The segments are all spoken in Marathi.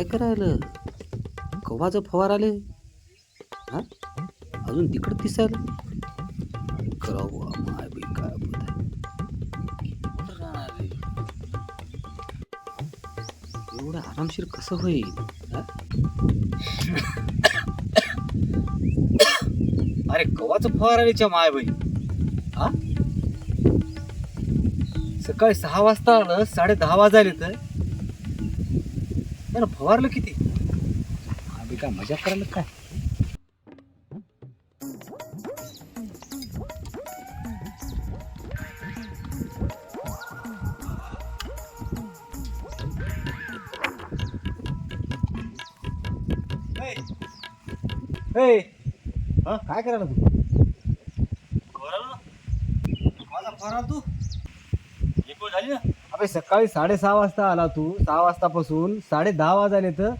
काय करायला कवाचं फवार आले हा अजून तिकडं दिसायला करावं माय बाई काय कुठं राहणार रे? एवढं आरामशीर कसं होईल हा? अरे कवाचं फवार आलेच्या माय बाई हा सकाळी 6 वाजता आलं 10:30 वाजायले तर त्यानं फवारलं किती आम्ही काय मजा करायला काय काय करायला तू माझा फवारा तू झाली ना अबे सकाळी 6:30 वाजता आला तू 6 वाजतापासून 10:30 वाजायले तर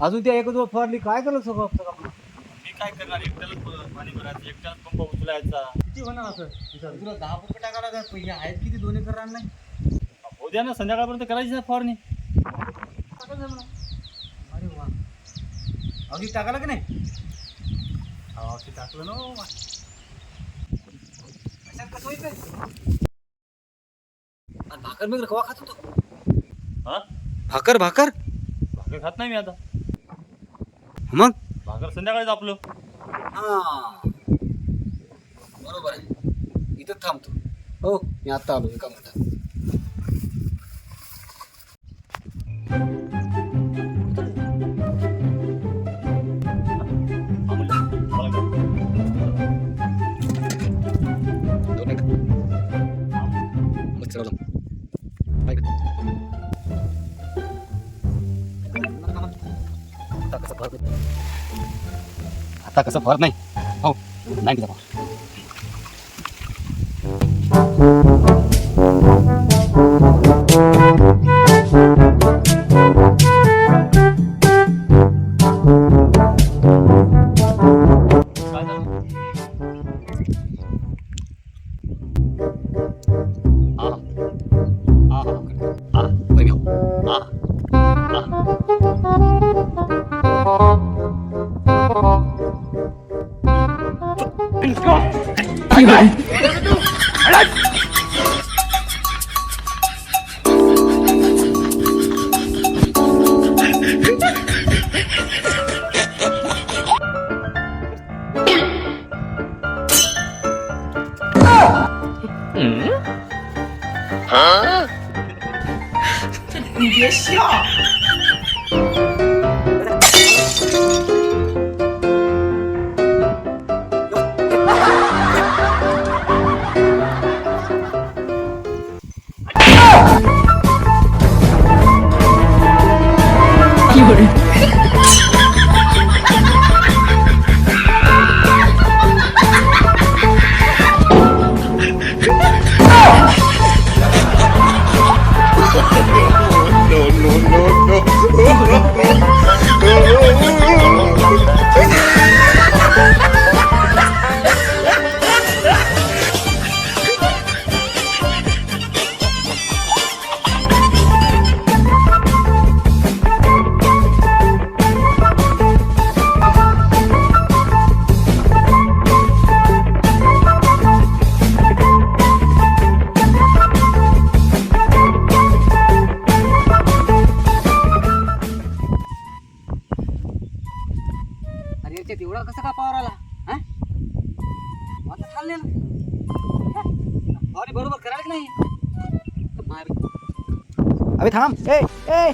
अजून त्या एक दोन फवारली काय केलं सगळं मी काय करणार एकट्याला पाणी भरायचं एकट्याला पंप उचलायचा किती होणार असं तुला 10 रुपये टाकायला काय पैसे आहेत किती 2 एकर रान नाही हो द्या ना संध्याकाळपर्यंत करायची ना फवारणी अरे वा अगदी टाकायला की नाही ते टाकलं ना अशात कसं होईल काय भाकर मी खवा खात होतो हा भाकर भाकर भाकर खात नाही मी आता मग भाकर संध्याकाळीच आपलं हा बरोबर आहे इथं थांबतो हो मी आता आलो एका मिनिटात आता कसं फरक नाही हो नाही एवढा कसा का पावर आला हा आता चालले ना अरे बरोबर करायला नाही अबे थांब ए ए